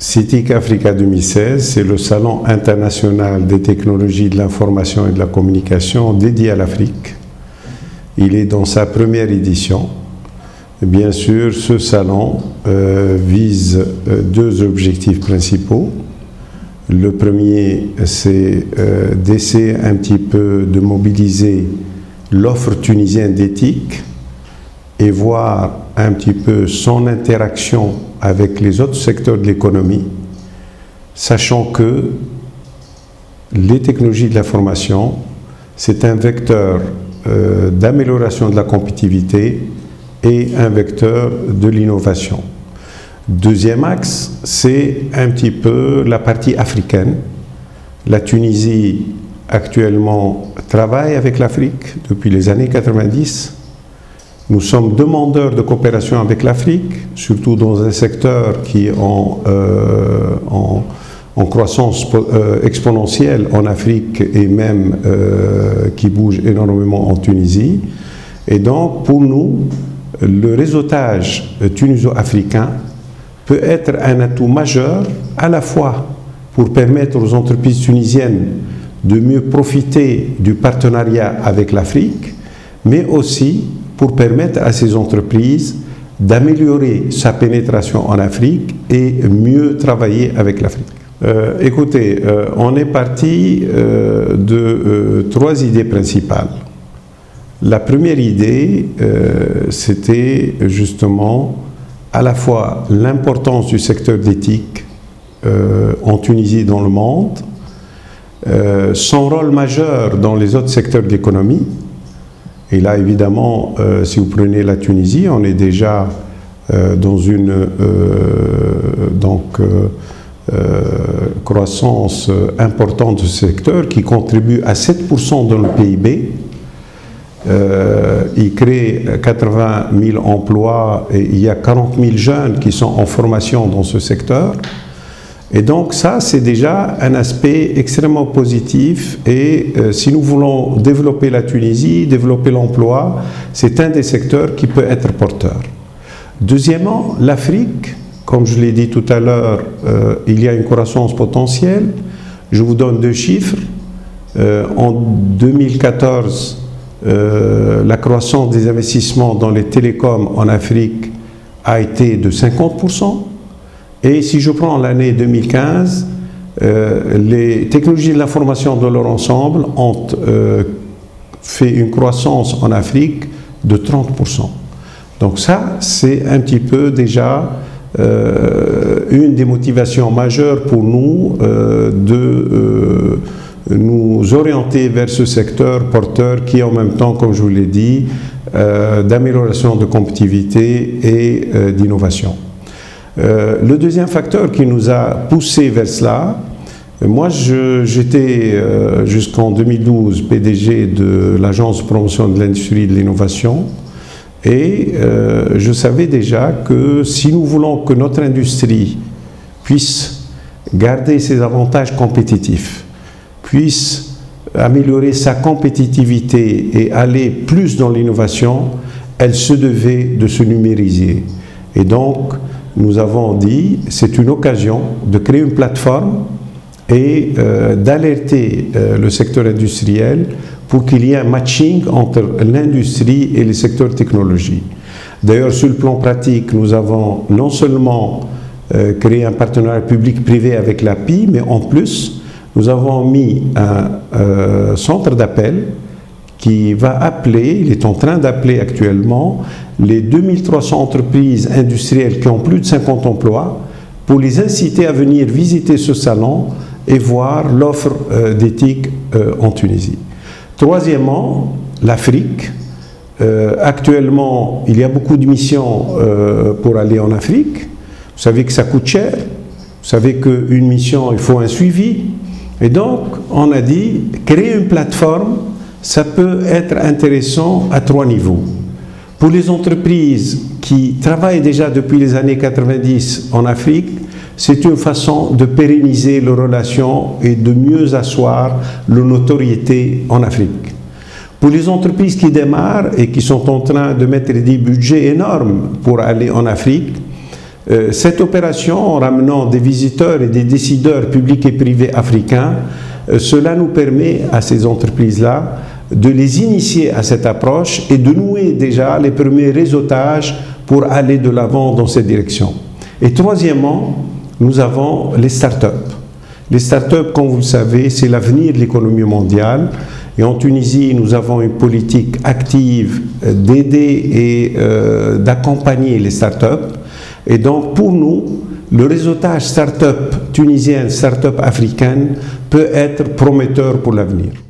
CITIC Africa 2016, c'est le salon international des technologies de l'information et de la communication dédié à l'Afrique. Il est dans sa première édition. Bien sûr, ce salon vise deux objectifs principaux. Le premier, c'est d'essayer un petit peu de mobiliser l'offre tunisienne d'éthique et voir un petit peu son interaction avec les autres secteurs de l'économie, sachant que les technologies de l'information, c'est un vecteur d'amélioration de la compétitivité et un vecteur de l'innovation. Deuxième axe, c'est un petit peu la partie africaine. La Tunisie, actuellement, travaille avec l'Afrique depuis les années 90. Nous sommes demandeurs de coopération avec l'Afrique, surtout dans un secteur qui est en croissance exponentielle en Afrique et même qui bouge énormément en Tunisie. Et donc, pour nous, le réseautage tuniso-africain peut être un atout majeur à la fois pour permettre aux entreprises tunisiennes de mieux profiter du partenariat avec l'Afrique, mais aussi pour permettre à ces entreprises d'améliorer sa pénétration en Afrique et mieux travailler avec l'Afrique. Écoutez, on est parti de trois idées principales. La première idée, c'était justement à la fois l'importance du secteur d'éthique en Tunisie et dans le monde, son rôle majeur dans les autres secteurs de l'économie. Et là, évidemment, si vous prenez la Tunisie, on est déjà dans une croissance importante de ce secteur qui contribue à 7% de notre PIB. Il crée 80 000 emplois et il y a 40 000 jeunes qui sont en formation dans ce secteur. Et donc ça, c'est déjà un aspect extrêmement positif et si nous voulons développer la Tunisie, développer l'emploi, c'est un des secteurs qui peut être porteur. Deuxièmement, l'Afrique, comme je l'ai dit tout à l'heure, il y a une croissance potentielle. Je vous donne deux chiffres. En 2014, la croissance des investissements dans les télécoms en Afrique a été de 50%. Et si je prends l'année 2015, les technologies de l'information dans leur ensemble ont fait une croissance en Afrique de 30%. Donc ça, c'est un petit peu déjà une des motivations majeures pour nous de nous orienter vers ce secteur porteur qui est en même temps, comme je vous l'ai dit, d'amélioration de compétitivité et d'innovation. Le deuxième facteur qui nous a poussé vers cela, moi j'étais jusqu'en 2012 PDG de l'Agence de promotion de l'industrie et de l'innovation et je savais déjà que si nous voulons que notre industrie puisse garder ses avantages compétitifs, puisse améliorer sa compétitivité et aller plus dans l'innovation, elle se devait de se numériser. Et donc, nous avons dit, c'est une occasion de créer une plateforme et d'alerter le secteur industriel pour qu'il y ait un matching entre l'industrie et les secteurs technologie. D'ailleurs, sur le plan pratique, nous avons non seulement créé un partenariat public-privé avec l'API, mais en plus, nous avons mis un centre d'appel qui va appeler, il est en train d'appeler actuellement, les 2300 entreprises industrielles qui ont plus de 50 emplois pour les inciter à venir visiter ce salon et voir l'offre d'éthique en Tunisie. Troisièmement, l'Afrique. Actuellement, il y a beaucoup de missions pour aller en Afrique. Vous savez que ça coûte cher. Vous savez qu'une mission, il faut un suivi. Et donc, on a dit, créer une plateforme, ça peut être intéressant à trois niveaux. Pour les entreprises qui travaillent déjà depuis les années 90 en Afrique, c'est une façon de pérenniser leurs relations et de mieux asseoir leur notoriété en Afrique. Pour les entreprises qui démarrent et qui sont en train de mettre des budgets énormes pour aller en Afrique, Cette opération, en ramenant des visiteurs et des décideurs publics et privés africains, cela nous permet à ces entreprises-là de les initier à cette approche et de nouer déjà les premiers réseautages pour aller de l'avant dans cette direction. Et troisièmement, nous avons les start-up. Les start-up, comme vous le savez, c'est l'avenir de l'économie mondiale. Et en Tunisie, nous avons une politique active d'aider et d'accompagner les start-up. Et donc, pour nous, le réseautage start-up tunisienne, start-up africaine peut être prometteur pour l'avenir.